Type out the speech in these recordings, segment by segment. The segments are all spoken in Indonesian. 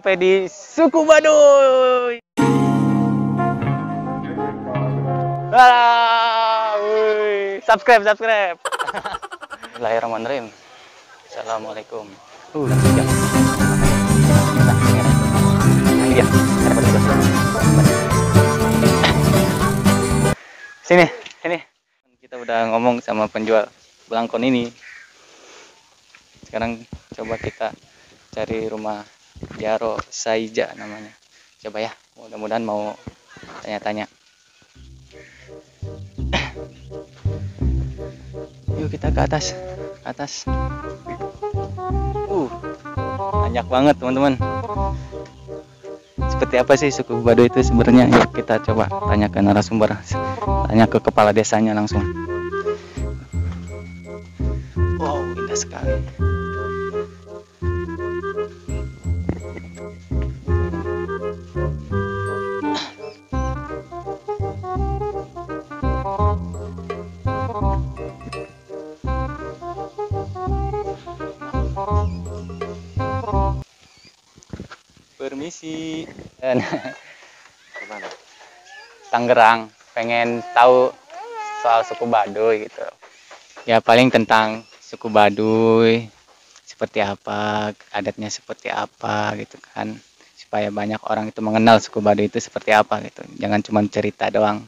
Sampai di suku Baduy. Subscribe. Bismillahirrahmanirrahim. Assalamualaikum. Jam. Iya. Sini. Kita udah ngomong sama penjual belangkon ini. Sekarang coba kita cari rumah Jaro Saija namanya. Coba ya, mudah-mudahan mau tanya-tanya. Yuk kita ke atas. Banyak banget teman-teman. Seperti apa sih suku Baduy itu sebenarnya? Yuk kita coba tanya ke narasumber, tanya ke kepala desanya langsung. Wow, indah sekali. Permisi. Gimana? Tangerang, pengen tahu soal suku Baduy gitu. Ya paling tentang suku Baduy, seperti apa, adatnya seperti apa gitu kan. Supaya banyak orang itu mengenal suku Baduy itu seperti apa gitu. Jangan cuma cerita doang.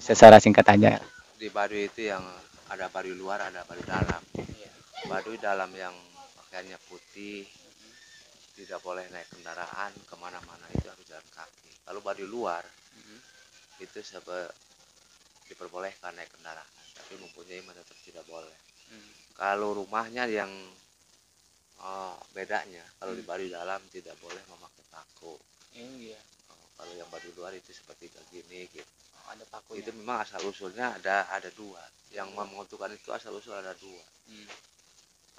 Secara singkat aja. Di Baduy itu yang ada Baduy luar, ada Baduy dalam. Baduy dalam yang pakaiannya putih, tidak boleh naik kendaraan kemana-mana, itu harus jalan kaki. Kalau Baduy luar itu diperbolehkan naik kendaraan, tapi mempunyai tetap tidak boleh. Kalau rumahnya yang bedanya, kalau di Baduy dalam tidak boleh memakai paku. Kalau yang Baduy luar itu seperti begini gitu. Ada pakunya. Itu memang asal usulnya ada dua. Yang menentukan itu asal usul ada dua.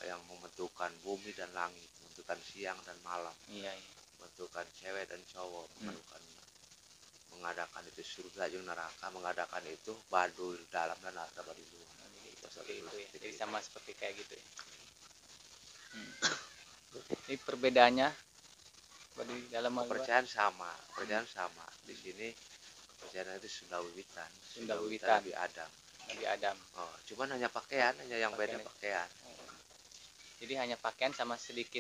Yang membentukkan bumi dan langit, membentukkan siang dan malam, membentukkan cewek dan cowok, mengadakan itu surga dan neraka, mengadakan itu Baduy dalam dan ada Baduy luar. Jadi sama seperti kayak gitu ya. Ini perbedaannya Baduy dalam kepercayaan sama. Di sini kepercayaan itu Sunda Wiwitan Nabi Adam. Cuman hanya pakaian, yang beda pakaian. Jadi hanya pakaian sama sedikit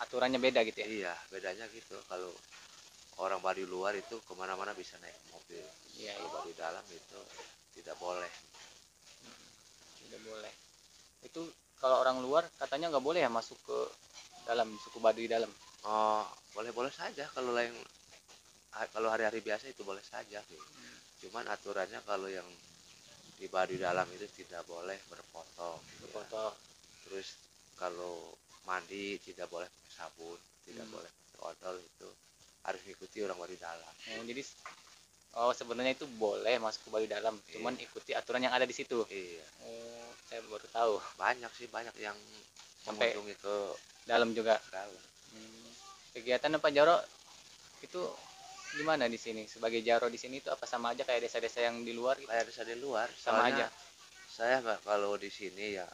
aturannya beda gitu ya? Iya, bedanya gitu. Kalau orang Baduy luar itu kemana-mana bisa naik mobil. Kalau Baduy dalam itu tidak boleh. Tidak boleh. Itu kalau orang luar katanya nggak boleh ya masuk ke dalam suku Baduy dalam? Boleh saja kalau hari-hari biasa itu boleh saja. Cuman aturannya kalau yang di Baduy dalam itu tidak boleh berfoto. Terus kalau mandi tidak boleh pakai sabun, tidak boleh pakai odol, itu harus mengikuti orang Baduy dalam. Jadi sebenarnya itu boleh masuk ke Baduy dalam, cuman ikuti aturan yang ada di situ. Iya. Saya baru tahu. Banyak yang sampai mengunjungi ke dalam juga. Kegiatan Pak Jaro itu gimana di sini? Sebagai Jaro di sini itu apa sama aja kayak desa-desa yang di luar? Kayak desa di luar. Sama aja. Saya kalau di sini ya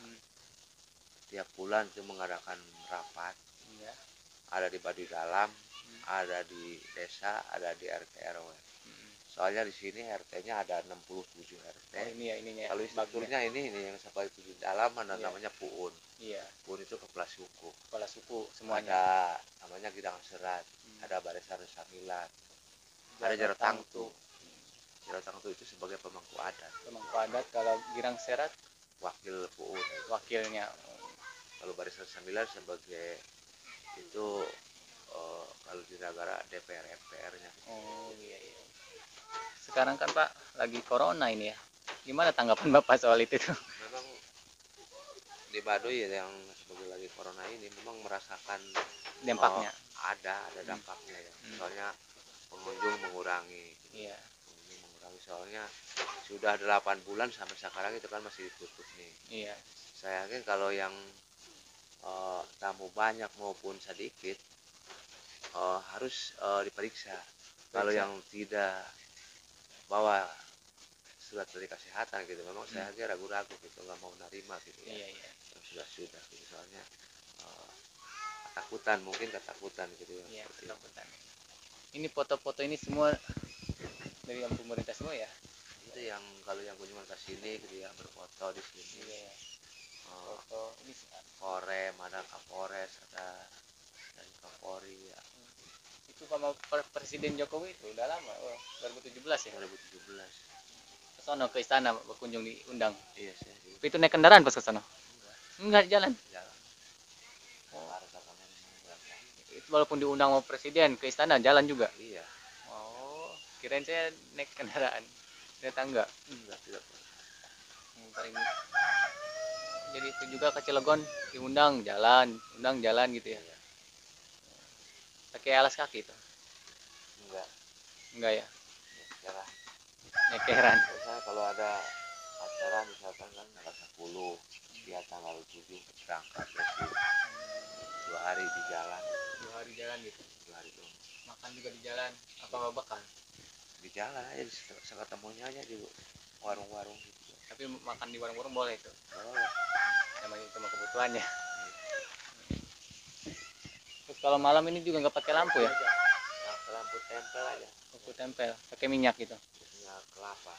tiap bulan itu mengadakan rapat. Ada di Baduy dalam, ada di desa, ada di RT RW. Soalnya di sini RT-nya ada 67 RT. Ininya. Kalau strukturnya ini yang sampai 7 dalam namanya Puun. Puun itu kepala suku semuanya. Ada namanya Gidang Serat, ada Barisan Samilat, ada Jaro Tangtu. Jaro Tangtu itu sebagai pemangku adat. Kalau Girang Serat wakil Puun. Wakilnya. Kalau Barisan Samilat sebagai itu kalau di negara DPR MPR-nya. Sekarang kan Pak lagi corona ini ya. Gimana tanggapan Bapak soal itu tuh? Memang di Baduy yang sebagai lagi corona ini memang merasakan dampaknya. Ada dampaknya ya. Soalnya pengunjung mengurangi. Soalnya sudah 8 bulan sampai sekarang itu kan masih ditutup nih. Saya yakin kalau yang tamu banyak maupun sedikit harus diperiksa. Kalau yang tidak bawa surat dari kesehatan gitu, memang saya agak ragu-ragu gitu, nggak mau nerima gitu ya. Sudah gitu. Soalnya ketakutan gitu ya. Iya, ketakutan. Ini foto-foto ini semua dari yang pemerintah semua ya? Itu yang kalau yang kunjungan ke sini gitu ya, berfoto di sini. Iya. Foto ini Korem, ada Kapolres, ada dari Kapolri ya. itu sama Presiden Jokowi itu udah lama, 2017 ya? 2017. Ke sono ke istana berkunjung diundang. Iya sih. Itu naik kendaraan pas ke sono? Enggak, jalan. Oh. Itu walaupun diundang sama presiden ke istana jalan juga? Iya. Oh, kirain saya naik kendaraan. Naik tangga. Enggak, tidak pernah. Paling jadi itu juga ke Cilegon diundang jalan, gitu ya. Iya. Pakai alas kaki itu? Enggak ya? Nyekeran. Misalnya kalau ada acara misalkan kan tanggal 10 dia tanggal 7 berangkat terus 2 hari di jalan. 2 hari jalan gitu? 2 hari dong. Makan juga di jalan? Apa bawa bekal? Di jalan aja, seketemunya aja di warung-warung gitu. Tapi makan di warung-warung boleh itu? Boleh. Namanya cuma kebutuhannya. Terus kalau malam ini juga nggak pakai lampu ya? Lampu tempel aja. Lampu tempel, pakai minyak gitu? Minyak kelapa.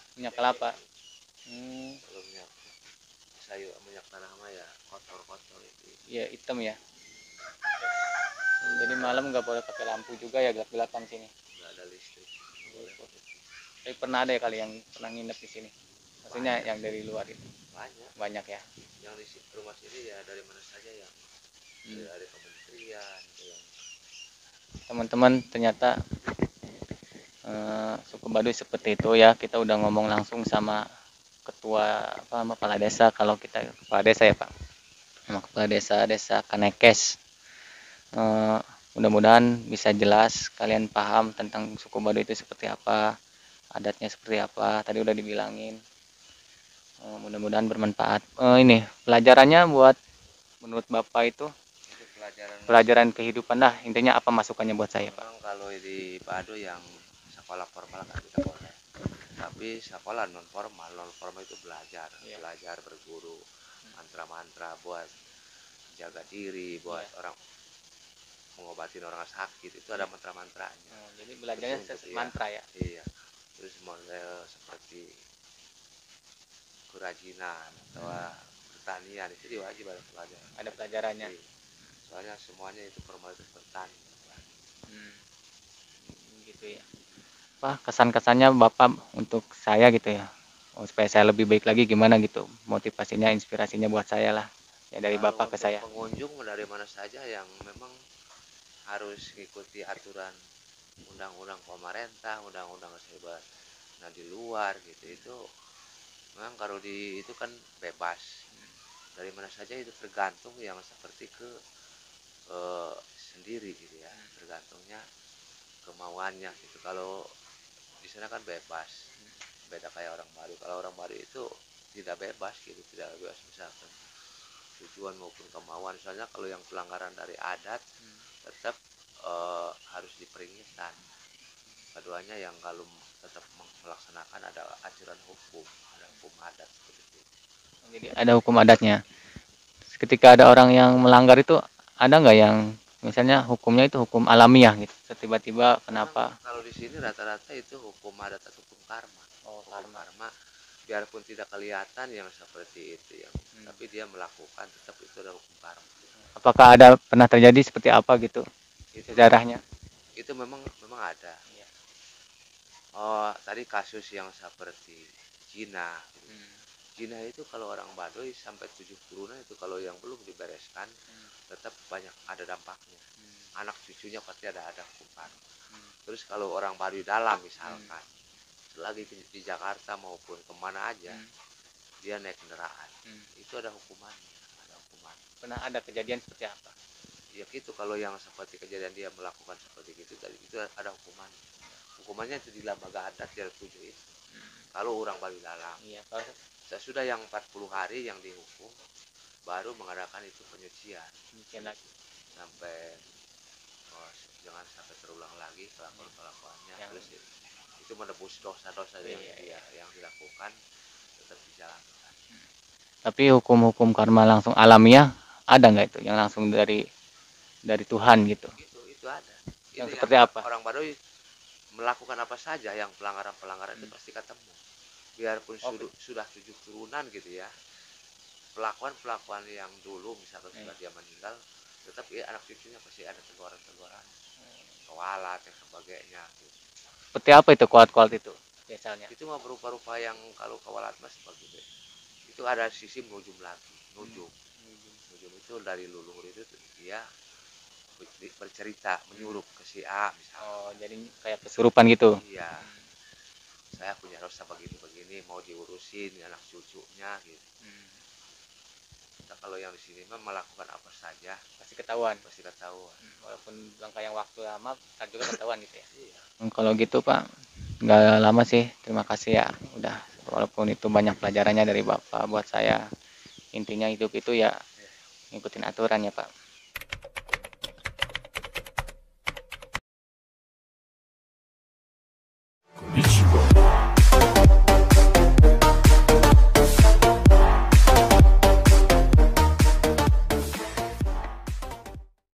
Kalau minyak tanah mah ya kotor-kotor itu. Iya, hitam ya. Jadi malam nggak boleh pakai lampu juga ya, gelap-gelapan sini. Nggak ada listrik. Tapi pernah ada ya kali yang pernah nginep di sini? Maksudnya banyak. Yang dari luar itu? Banyak ya. Yang di rumah sini ya dari mana saja yang dari kementerian yang teman-teman ternyata suku Baduy seperti itu ya. Kita udah ngomong langsung sama ketua kepala desa, kalau kita kepala desa ya Pak, sama kepala desa Kanekes. Mudah-mudahan bisa jelas, kalian paham tentang suku Baduy itu seperti apa, adatnya seperti apa, tadi udah dibilangin. Mudah-mudahan bermanfaat. Ini pelajarannya buat menurut Bapak itu pelajaran kehidupan lah, intinya apa masukannya buat saya Pak? Memang kalau di Baduy yang sekolah formal kan kita boleh, tapi sekolah non formal itu belajar berguru, mantra-mantra buat jaga diri, buat orang mengobatin orang sakit itu ada mantra-mantranya. Jadi belajarnya mantra ya? Iya. Terus model seperti kerajinan atau pertanian itu wajib ada pelajaran. Ada pelajarannya. Iya. Soalnya semuanya itu formalitas bertani. Gitu ya. Pak, kesan-kesannya Bapak untuk saya gitu ya. Supaya saya lebih baik lagi gimana gitu. Motivasinya, inspirasinya buat saya lah. Ya dari kalau Bapak ke saya. Pengunjung dari mana saja yang memang harus mengikuti aturan undang-undang pemerintah, undang-undang sebat. Nah di luar gitu itu memang kalau di itu kan bebas. Dari mana saja itu tergantung yang seperti ke sendiri gitu ya, tergantungnya kemauannya gitu. Kalau di sana kan bebas, beda kayak orang baru. Kalau orang baru itu tidak bebas gitu, tidak bebas misalkan tujuan maupun kemauan. Misalnya kalau yang pelanggaran dari adat tetap harus diperingatkan. Keduanya yang kalau tetap melaksanakan ada ajaran hukum, ada hukum adat seperti itu. Jadi ada hukum adatnya. Ketika ada orang yang melanggar itu ada nggak yang misalnya hukumnya itu hukum alamiah gitu, tiba-tiba kenapa? Kalau di sini rata-rata itu hukum adat atau hukum karma. Karma biarpun tidak kelihatan yang seperti itu yang tapi dia melakukan tetap itu ada hukum karma. Apakah ada pernah terjadi seperti apa gitu sejarahnya? Itu memang ada. Oh tadi kasus yang seperti Cina. Cina itu kalau orang Baduy sampai 7 turunan itu kalau yang belum dibereskan tetap banyak ada dampaknya. Anak cucunya pasti ada hukum karma. Terus kalau orang Baduy dalam misalkan selagi di Jakarta maupun kemana aja dia naik kendaraan itu ada hukumannya. Pernah ada kejadian seperti apa? Ya gitu, kalau yang seperti kejadian dia melakukan seperti itu tadi itu ada hukumannya itu di lembaga adat dia 7 itu. Kalau orang Baduy dalam sesudah yang 40 hari yang dihukum baru mengadakan itu penyucian lagi sampai jangan sampai terulang lagi kelakuan-kelakuannya. Terus itu menebus dosa-dosa yang dilakukan tetap dijalankan. Tapi hukum-hukum karma langsung alamiah ada nggak itu yang langsung dari dari Tuhan gitu. Itu ada. Yang Itu seperti yang apa? orang Baduy melakukan apa saja yang pelanggaran-pelanggaran itu pasti ketemu. Biarpun sudah 7 turunan gitu ya. Pelakuan yang dulu misalkan sudah dia meninggal, tetap ya anak cucunya pasti ada teluran-teluran. Kewalat dan sebagainya gitu. Seperti apa itu kuat-kuat itu biasanya? Itu mah berupa-rupa yang kalau kawalat mas seperti itu ada sisi nujum lagi. Nujum itu dari leluhur itu dia bercerita menyuruh ke si A misalnya. Oh, jadi kayak kesurupan gitu. Iya. Saya punya dosa begini mau diurusin anak cucunya gitu. Nah, kalau yang di sini mah melakukan apa saja Pasti ketahuan. Walaupun jangka yang waktu lama, kan juga ketahuan gitu ya. Iya. Kalau gitu Pak, nggak lama sih. Terima kasih ya. Udah, walaupun itu banyak pelajarannya dari Bapak buat saya. Intinya hidup itu ya ngikutin aturan ya Pak.